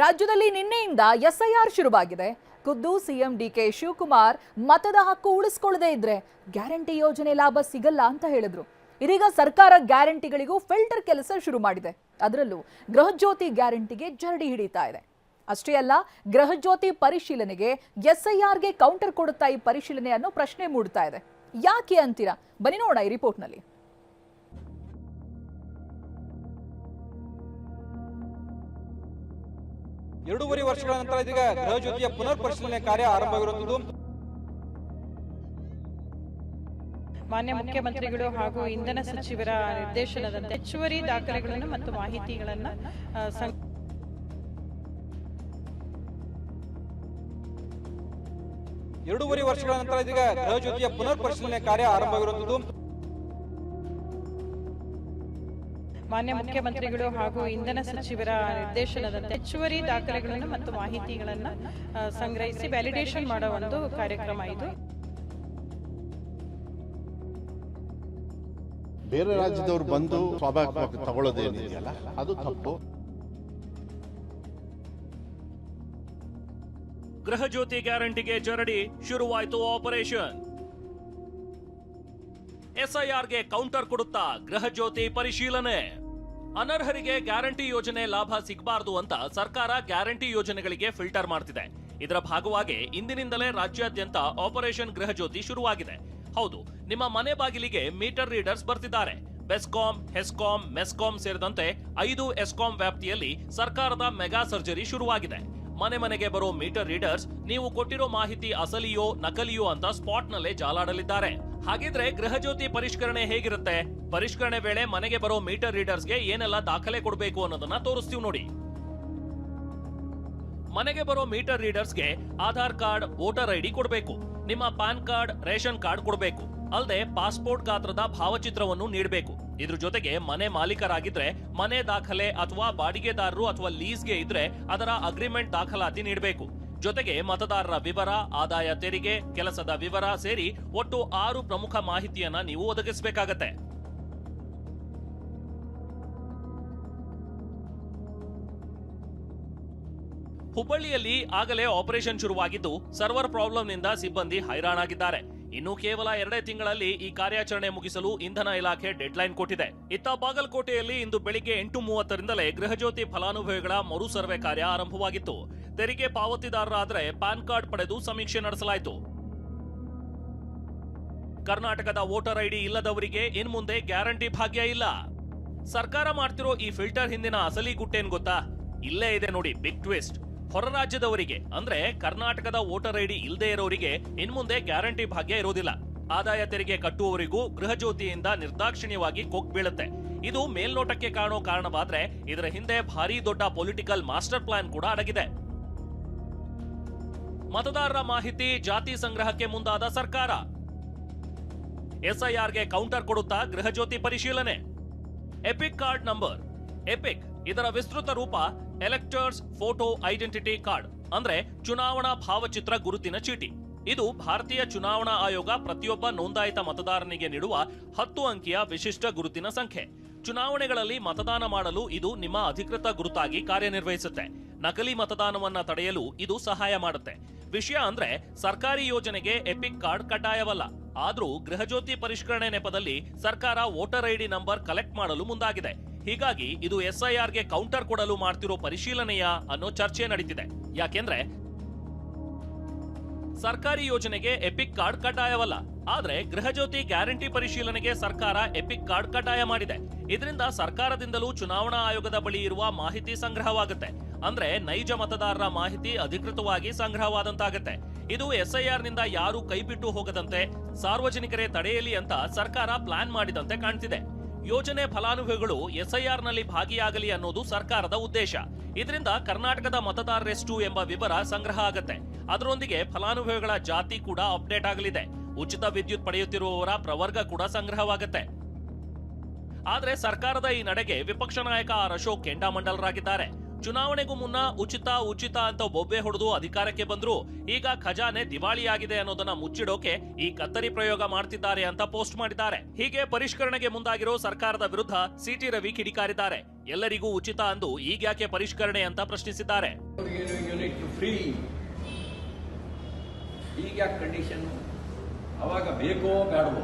ರಾಜ್ಯದಲ್ಲಿ ನಿನ್ನೆಯಿಂದ ಎಸ್ಐಆರ್ ಶುರುವಾಗಿದೆ. ಖುದ್ದು ಸಿಎಂ ಡಿಕೆ ಶಿವಕುಮಾರ್ ಮತದ ಹಕ್ಕು ಉಳಿಸಿಕೊಳ್ಳದೇ ಇದ್ರೆ ಗ್ಯಾರಂಟಿ ಯೋಜನೆ ಲಾಭ ಸಿಗಲ್ಲ ಅಂತ ಹೇಳಿದ್ರು. ಇದೀಗ ಸರ್ಕಾರ ಗ್ಯಾರಂಟಿಗಳಿಗೂ ಫಿಲ್ಟರ್ ಕೆಲಸ ಶುರು ಮಾಡಿದೆ. ಅದರಲ್ಲೂ ಗೃಹಜ್ಯೋತಿ ಗ್ಯಾರಂಟಿಗೆ ಜರಡಿ ಹಿಡಿತಾ ಇದೆ. ಅಷ್ಟೇ ಅಲ್ಲ, ಗೃಹಜ್ಯೋತಿ ಪರಿಶೀಲನೆಗೆ ಎಸ್ಐಆರ್ಗೆ ಕೌಂಟರ್ ಕೊಡುತ್ತಾ ಈ ಪರಿಶೀಲನೆ ಅನ್ನೋ ಪ್ರಶ್ನೆ ಮೂಡ್ತಾ ಇದೆ. ಯಾಕೆ ಅಂತೀರಾ? ಬನ್ನಿ ನೋಡೋಣ ಈ ರಿಪೋರ್ಟ್ನಲ್ಲಿ. ಎರಡೂವರೆ ವರ್ಷಗಳ ನಂತರ ಇದೀಗ ಗೃಹಜ್ಯೋತಿಯ ಪುನರ್ ಪರಿಶೀಲನೆ ಕಾರ್ಯ ಆರಂಭವಾಗಿರುವುದು. ಮಾನ್ಯ ಮುಖ್ಯಮಂತ್ರಿಗಳು ಹಾಗೂ ಇಂಧನ ಸಚಿವರ ನಿರ್ದೇಶನದಂತೆ ಹೆಚ್ಚುವರಿ ದಾಖಲೆಗಳನ್ನು ಮತ್ತು ಮಾಹಿತಿಗಳನ್ನು ಎರಡೂವರೆ ವರ್ಷಗಳ ನಂತರ ಇದೀಗ ಗೃಹಜ್ಯೋತಿಯ ಪುನರ್ ಪರಿಶೀಲನೆ ಕಾರ್ಯ ಆರಂಭವಾಗಿರುವುದು. ಮಾನ್ಯ ಮುಖ್ಯಮಂತ್ರಿಗಳು ಹಾಗೂ ಇಂಧನ ಸಚಿವರ ನಿರ್ದೇಶನದಂತೆ ಹೆಚ್ಚುವರಿ ದಾಖಲೆಗಳನ್ನು ಮತ್ತು ಮಾಹಿತಿಗಳನ್ನು ಸಂಗ್ರಹಿಸಿ ವ್ಯಾಲಿಡೇಷನ್ ಮಾಡೋ ಒಂದು ಕಾರ್ಯಕ್ರಮ ಇದು. ಬೇರೆ ರಾಜ್ಯದವರು ಬಂದು ಸ್ವಾಭಾವಿಕವಾಗಿ ತಗೊಳ್ಳೋದೇನಿದೆಯಲ್ಲ ಅದು ತಪ್ಪು. ಗೃಹಜ್ಯೋತಿ ಗ್ಯಾರಂಟಿಗೆ ಜರಡಿ, ಶುರುವಾಯಿತು ಆಪರೇಷನ್. ಎಸ್ಐಆರ್ಗೆ ಕೌಂಟರ್ ಕೊಡುತ್ತಾ ಗೃಹಜ್ಯೋತಿ ಪರಿಶೀಲನೆ. ಅನರ್ಹರಿಗೆ ಗ್ಯಾರಂಟಿ ಯೋಜನೆ ಲಾಭ ಸಿಗಬಾರದು ಅಂತ ಸರ್ಕಾರ ಗ್ಯಾರಂಟಿ ಯೋಜನೆಗಳಿಗೆ ಫಿಲ್ಟರ್ ಮಾಡ್ತಿದೆ. ಇದರ ಭಾಗವಾಗಿ ಇಂದಿನಿಂದಲೇ ರಾಜ್ಯಾದ್ಯಂತ ಆಪರೇಷನ್ ಗೃಹಜ್ಯೋತಿ ಶುರುವಾಗಿದೆ. ಹೌದು, ನಿಮ್ಮ ಮನೆ ಬಾಗಿಲಿಗೆ ಮೀಟರ್ ರೀಡರ್ಸ್ ಬರ್ತಿದ್ದಾರೆ. ಬೆಸ್ಕಾಂ, ಹೆಸ್ಕಾಂ, ಮೆಸ್ಕಾಂ ಸೇರಿದಂತೆ 5 ಎಸ್ಕಾಂ ವ್ಯಾಪ್ತಿಯಲ್ಲಿ ಸರ್ಕಾರದ ಮೆಗಾ ಸರ್ಜರಿ ಶುರುವಾಗಿದೆ. ಮನೆ ಮನೆಗೆ ಬರೋ ಮೀಟರ್ ರೀಡರ್ಸ್ ನೀವು ಕೊಟ್ಟಿರೋ ಮಾಹಿತಿ ಅಸಲಿಯೋ ನಕಲಿಯೋ ಅಂತ ಸ್ಪಾಟ್ ನಲ್ಲೇ ಜಾಲಾಡಲಿದ್ದಾರೆ. ಹಾಗಿದ್ರೆ ಗೃಹಜ್ಯೋತಿ ಪರಿಷ್ಕರಣೆ ಹೇಗಿರುತ್ತೆ? ಪರಿಷ್ಕರಣೆ ವೇಳೆ ಮನೆಗೆ ಬರೋ ಮೀಟರ್ ರೀಡರ್ಸ್ಗೆ ಏನೆಲ್ಲ ದಾಖಲೆ ಕೊಡಬೇಕು ಅನ್ನೋದನ್ನ ತೋರಿಸ್ತೀವಿ ನೋಡಿ. ಮನೆಗೆ ಬರೋ ಮೀಟರ್ ರೀಡರ್ಸ್ಗೆ ಆಧಾರ್ ಕಾರ್ಡ್, ವೋಟರ್ ಐಡಿ ಕೊಡಬೇಕು. ನಿಮ್ಮ ಪಾನ್ ಕಾರ್ಡ್, ರೇಷನ್ ಕಾರ್ಡ್ ಕೊಡಬೇಕು. ಅಲ್ಲದೆ ಪಾಸ್ಪೋರ್ಟ್ ಗಾತ್ರದ ಭಾವಚಿತ್ರವನ್ನು ನೀಡಬೇಕು. ಇದ್ರ ಜೊತೆಗೆ ಮನೆ ಮಾಲೀಕರಾಗಿದ್ರೆ ಮನೆ ದಾಖಲೆ ಅಥವಾ ಬಾಡಿಗೆದಾರರು ಅಥವಾ ಲೀಸ್ಗೆ ಇದ್ರೆ ಅದರ ಅಗ್ರಿಮೆಂಟ್ ದಾಖಲಾತಿ ನೀಡಬೇಕು. ಜೊತೆಗೆ ಮತದಾರರ ವಿವರ, ಆದಾಯ ತೆರಿಗೆ, ಕೆಲಸದ ವಿವರ ಸೇರಿ ಒಟ್ಟು 6 ಪ್ರಮುಖ ಮಾಹಿತಿಯನ್ನ ನೀವು ಒದಗಿಸಬೇಕಾಗತ್ತೆ. ಹುಬ್ಬಳ್ಳಿಯಲ್ಲಿ ಆಗಲೇ ಆಪರೇಷನ್ ಶುರುವಾಗಿದ್ದು ಸರ್ವರ್ ಪ್ರಾಬ್ಲಮ್ನಿಂದ ಸಿಬ್ಬಂದಿ ಹೈರಾಣಾಗಿದ್ದಾರೆ. ಇನ್ನು ಕೇವಲ 2 ತಿಂಗಳಲ್ಲಿ ಈ ಕಾರ್ಯಾಚರಣೆ ಮುಗಿಸಲು ಇಂಧನ ಇಲಾಖೆ ಡೆಡ್ಲೈನ್ ಕೊಟ್ಟಿದೆ. ಇತ್ತ ಬಾಗಲಕೋಟೆಯಲ್ಲಿ ಇಂದು ಬೆಳಿಗ್ಗೆ 8:30ರಿಂದಲೇ ಗೃಹಜ್ಯೋತಿ ಫಲಾನುಭವಿಗಳ ಮರು ಸರ್ವೆ ಕಾರ್ಯ ಆರಂಭವಾಗಿತ್ತು. ತೆರಿಗೆ ಪಾವತಿದಾರರಾದರೆ ಪ್ಯಾನ್ ಕಾರ್ಡ್ ಪಡೆದು ಸಮೀಕ್ಷೆ ನಡೆಸಲಾಯಿತು. ಕರ್ನಾಟಕದ ವೋಟರ್ ಐಡಿ ಇಲ್ಲದವರಿಗೆ ಇನ್ಮುಂದೆ ಗ್ಯಾರಂಟಿ ಭಾಗ್ಯ ಇಲ್ಲ. ಸರ್ಕಾರ ಮಾಡ್ತಿರೋ ಈ ಫಿಲ್ಟರ್ ಹಿಂದಿನ ಅಸಲಿ ಗುಟ್ಟೇನ್ ಗೊತ್ತಾ? ಇಲ್ಲೇ ಇದೆ ನೋಡಿ ಬಿಗ್ ಟ್ವಿಸ್ಟ್. ಹೊರ ರಾಜ್ಯದವರಿಗೆ ಅಂದ್ರೆ ಕರ್ನಾಟಕದ ವೋಟರ್ ಐಡಿ ಇಲ್ಲದೆ ಇರೋರಿಗೆ ಇನ್ಮುಂದೆ ಗ್ಯಾರಂಟಿ ಭಾಗ್ಯ ಇರೋದಿಲ್ಲ. ಆದಾಯ ತೆರಿಗೆ ಕಟ್ಟುವವರಿಗೂ ಗೃಹಜ್ಯೋತಿಯಿಂದ ನಿರ್ದಾಕ್ಷಿಣ್ಯವಾಗಿ ಕೊಕ್ ಬೀಳುತ್ತೆ. ಇದು ಮೇಲ್ನೋಟಕ್ಕೆ ಕಾಣೋ ಕಾರಣವಾದ್ರೆ ಇದರ ಹಿಂದೆ ಭಾರಿ ದೊಡ್ಡ ಪೊಲಿಟಿಕಲ್ ಮಾಸ್ಟರ್ ಪ್ಲಾನ್ ಕೂಡ ಅಡಗಿದೆ. ಮತದಾರರ ಮಾಹಿತಿ, ಜಾತಿ ಸಂಗ್ರಹಕ್ಕೆ ಮುಂದಾದ ಸರ್ಕಾರ. ಎಸ್ಐಆರ್ಗೆ ಕೌಂಟರ್ ಕೊಡುತ್ತಾ ಗೃಹಜ್ಯೋತಿ ಪರಿಶೀಲನೆ. EPIC card number. ಎಪಿಕ್ ಇದರ ವಿಸ್ತೃತ ರೂಪ ಎಲೆಕ್ಟರ್ಸ್ ಫೋಟೋ ಐಡೆಂಟಿಟಿ ಕಾರ್ಡ್, ಅಂದ್ರೆ ಚುನಾವಣಾ ಭಾವಚಿತ್ರ ಗುರುತಿನ ಚೀಟಿ. ಇದು ಭಾರತೀಯ ಚುನಾವಣಾ ಆಯೋಗ ಪ್ರತಿಯೊಬ್ಬ ನೋಂದಾಯಿತ ಮತದಾರನಿಗೆ ನೀಡುವ 10 ಅಂಕಿಯ ವಿಶಿಷ್ಟ ಗುರುತಿನ ಸಂಖ್ಯೆ. ಚುನಾವಣೆಗಳಲ್ಲಿ ಮತದಾನ ಮಾಡಲು ಇದು ನಿಮ್ಮ ಅಧಿಕೃತ ಗುರುತಾಗಿ ಕಾರ್ಯನಿರ್ವಹಿಸುತ್ತೆ. ನಕಲಿ ಮತದಾನವನ್ನ ತಡೆಯಲು ಇದು ಸಹಾಯ ಮಾಡುತ್ತೆ. ವಿಷಯ ಅಂದ್ರೆ ಸರ್ಕಾರಿ ಯೋಜನೆಗೆ ಎಪಿಕ್ ಕಾರ್ಡ್ ಕಡ್ಡಾಯವಲ್ಲ. ಆದ್ರೂ ಗೃಹಜ್ಯೋತಿ ಪರಿಷ್ಕರಣೆ ನೆಪದಲ್ಲಿ ಸರ್ಕಾರ ವೋಟರ್ ಐಡಿ ನಂಬರ್ ಕಲೆಕ್ಟ್ ಮಾಡಲು ಮುಂದಾಗಿದೆ. ಹೀಗಾಗಿ ಇದು ಎಸ್ಐಆರ್ಗೆ ಕೌಂಟರ್ ಕೊಡಲು ಮಾಡ್ತಿರೋ ಪರಿಶೀಲನೆಯ ಅನ್ನೋ ಚರ್ಚೆ ನಡೀತಿದೆ. ಯಾಕೆಂದ್ರೆ ಸರ್ಕಾರಿ ಯೋಜನೆಗೆ ಎಪಿಕ್ ಕಾರ್ಡ್ ಕಡ್ಡಾಯವಲ್ಲ. ಆದ್ರೆ ಗೃಹಜ್ಯೋತಿ ಗ್ಯಾರಂಟಿ ಪರಿಶೀಲನೆಗೆ ಸರ್ಕಾರ ಎಪಿಕ್ ಕಾರ್ಡ್ ಕಡ್ಡಾಯ ಮಾಡಿದೆ. ಇದರಿಂದ ಸರ್ಕಾರದಿಂದಲೂ ಚುನಾವಣಾ ಆಯೋಗದ ಬಳಿ ಇರುವ ಮಾಹಿತಿ ಸಂಗ್ರಹವಾಗುತ್ತೆ. ಅಂದ್ರೆ ನೈಜ ಮತದಾರರ ಮಾಹಿತಿ ಅಧಿಕೃತವಾಗಿ ಸಂಗ್ರಹವಾದಂತಾಗುತ್ತೆ. ಇದು ಎಸ್ಐಆರ್ ನಿಂದ ಯಾರು ಕೈಬಿಟ್ಟು ಹೋಗದಂತೆ ಸಾರ್ವಜನಿಕರೇ ತಡೆಯಲಿ ಅಂತ ಸರ್ಕಾರ ಪ್ಲಾನ್ ಮಾಡಿದಂತೆ ಕಾಣ್ತಿದೆ. ಯೋಜನೆ ಫಲಾನುಭವಿಗಳು ಎಸ್ಐಆರ್ ನಲ್ಲಿ ಭಾಗಿಯಾಗಲಿ ಅನ್ನೋದು ಸರ್ಕಾರದ ಉದ್ದೇಶ. ಇದರಿಂದ ಕರ್ನಾಟಕದ ಮತದಾರರೆಷ್ಟು ಎಂಬ ವಿವರ ಸಂಗ್ರಹ ಆಗುತ್ತೆ. ಅದರೊಂದಿಗೆ ಫಲಾನುಭವಿಗಳ ಜಾತಿ ಕೂಡ ಅಪ್ಡೇಟ್ ಆಗಲಿದೆ. ಉಚಿತ ವಿದ್ಯುತ್ ಪಡೆಯುತ್ತಿರುವವರ ಪ್ರವರ್ಗ ಕೂಡ ಸಂಗ್ರಹವಾಗುತ್ತೆ. ಆದ್ರೆ ಸರ್ಕಾರದ ಈ ನಡೆಗೆ ವಿಪಕ್ಷ ನಾಯಕ ಆರ್ ಅಶೋಕ್ ಕೆಂಡಾಮಂಡಲರಾಗಿದ್ದಾರೆ. ಚುನಾವಣೆಗೂ ಮುನ್ನ ಉಚಿತ ಅಂತ ಬೊಬ್ಬೆ ಹೊಡೆದು ಅಧಿಕಾರಕ್ಕೆ ಬಂದ್ರು ಈಗ ಖಜಾನೆ ದಿವಾಳಿಯಾಗಿದೆ ಅನ್ನೋದನ್ನ ಮುಚ್ಚಿಡೋಕೆ ಈ ಕತ್ತರಿ ಪ್ರಯೋಗ ಮಾಡ್ತಿದ್ದಾರೆ ಅಂತ ಪೋಸ್ಟ್ ಮಾಡಿದ್ದಾರೆ. ಹೀಗೆ ಪರಿಷ್ಕರಣೆಗೆ ಮುಂದಾಗಿರೋ ಸರ್ಕಾರದ ವಿರುದ್ಧ ಸಿಟಿ ರವಿ ಕಿಡಿಕಾರಿದ್ದಾರೆ. ಎಲ್ಲರಿಗೂ ಉಚಿತ ಅಂದು ಈಗ್ಯಾಕೆ ಪರಿಷ್ಕರಣೆ ಅಂತ ಪ್ರಶ್ನಿಸಿದ್ದಾರೆ. ಯೂನಿಟ್ ಫ್ರೀ ಈಗ ಕಂಡೀಷನ್ ಅವಾಗ ಬೇಕೋ ಬೇಡವೋ,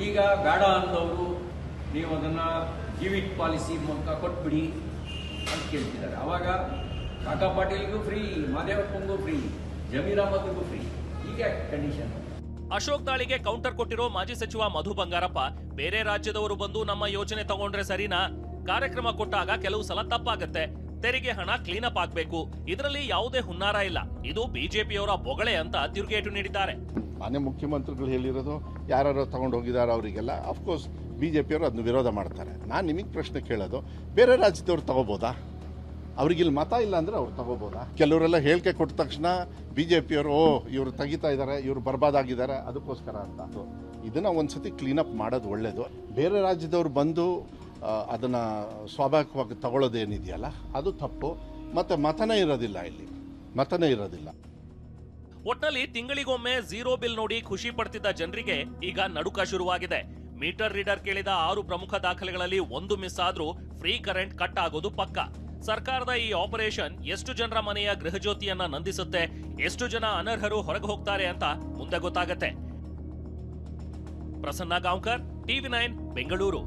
ಈಗ ಬೇಡ ಅಂದವರು ನೀವು ಅದನ್ನ ಜೀವಿತ್ ಪಾಲಿಸಿ ಮೂಲಕ ಕೊಟ್ಬಿಡಿ ಅಂತ ಕೇಳ್ತಿದ್ದಾರೆ. ಅವಾಗ ಕಾಕಾ ಪಾಟೀಲ್ಗೂ ಫ್ರೀ, ಮಾದೇವಪ್ಪಂಗೂ ಫ್ರೀ, ಜಮೀರ್ ಅಹಮದ್ಗೂ ಫ್ರೀ. ಈಗ ಕಂಡೀಷನ್. ಅಶೋಕ್ ದಾಳಿಗೆ ಕೌಂಟರ್ ಕೊಟ್ಟಿರೋ ಮಾಜಿ ಸಚಿವ ಮಧು ಬಂಗಾರಪ್ಪ, ಬೇರೆ ರಾಜ್ಯದವರು ಬಂದು ನಮ್ಮ ಯೋಜನೆ ತಗೊಂಡ್ರೆ ಸರಿನಾ? ಕಾರ್ಯಕ್ರಮ ಕೊಟ್ಟಾಗ ಕೆಲವು ಸಲ ತಪ್ಪಾಗತ್ತೆ, ತೆರಿಗೆ ಹಣ ಕ್ಲೀನಪ್ ಆಗ್ಬೇಕು, ಇದರಲ್ಲಿ ಯಾವುದೇ ಹುನ್ನಾರ ಇಲ್ಲ, ಇದು ಬಿಜೆಪಿಯವರ ಬೊಗಳೆ ಅಂತ ತಿರುಗೇಟು ನೀಡಿದ್ದಾರೆ. ಮಾನ್ಯ ಮುಖ್ಯಮಂತ್ರಿಗಳು ಹೇಳಿರೋದು ಯಾರು ತಗೊಂಡು ಹೋಗಿದ್ದಾರೆ ಅವರಿಗೆಲ್ಲ ಅಫ್ಕೋರ್ಸ್ ಬಿಜೆಪಿಯವರು ಅದನ್ನ ವಿರೋಧ ಮಾಡ್ತಾರೆ. ನಾನು ನಿಮಗೆ ಪ್ರಶ್ನೆ ಕೇಳೋದು, ಬೇರೆ ರಾಜ್ಯದವ್ರು ತಗೋಬೋದಾ? ಅವ್ರಿಗಿಲ್ಲಿ ಮತ ಇಲ್ಲ ಅಂದ್ರೆ ಅವ್ರು ತಗೋಬೋದಾ? ಕೆಲವರೆಲ್ಲ ಹೇಳಿಕೆ ಕೊಟ್ಟ ತಕ್ಷಣ ಬಿಜೆಪಿಯವರು ಇವರು ತೆಗಿತಾ ಇದ್ದಾರೆ, ಇವರು ಬರ್ಬಾದಾಗಿದ್ದಾರೆ ಅದಕ್ಕೋಸ್ಕರ ಅಂತ. ಇದನ್ನ ಒಂದ್ಸತಿ ಕ್ಲೀನಪ್ ಮಾಡೋದು ಒಳ್ಳೇದು. ಬೇರೆ ರಾಜ್ಯದವ್ರು ಬಂದು ಅದನ್ನ ಸ್ವಾಭಾವಿಕವಾಗಿ ತಗೊಳ್ಳೋದೇನಿದೆಯಲ್ಲ ಅದು ತಪ್ಪು. ಮತ್ತೆ ಮತನೇ ಇರೋದಿಲ್ಲ, ಇಲ್ಲಿ ಮತನೇ ಇರೋದಿಲ್ಲ. ಒಟ್ನಲ್ಲಿ ತಿಂಗಳಿಗೊಮ್ಮೆ ಝೀರೋ ಬಿಲ್ ನೋಡಿ ಖುಷಿ ಪಡ್ತಿದ್ದ ಜನರಿಗೆ ಈಗ ನಡುಕ ಶುರುವಾಗಿದೆ. ಮೀಟರ್ ರೀಡರ್ ಕೇಳಿದ 6 ಪ್ರಮುಖ ದಾಖಲೆಗಳಲ್ಲಿ ಒಂದು ಮಿಸ್ ಆದ್ರೂ ಫ್ರೀ ಕರೆಂಟ್ ಕಟ್ ಆಗೋದು ಪಕ್ಕ. ಸರ್ಕಾರದ ಈ ಆಪರೇಷನ್ ಎಷ್ಟು ಜನರ ಮನೆಯ ಗೃಹಜ್ಯೋತಿಯನ್ನ ನಂದಿಸುತ್ತೆ, ಎಷ್ಟು ಜನ ಅನರ್ಹರು ಹೊರಗೆ ಹೋಗ್ತಾರೆ ಅಂತ ಮುಂದೆ ಗೊತ್ತಾಗತ್ತೆ. ಪ್ರಸನ್ನ ಗಾಂವ್ಕರ್, TV9 ಬೆಂಗಳೂರು.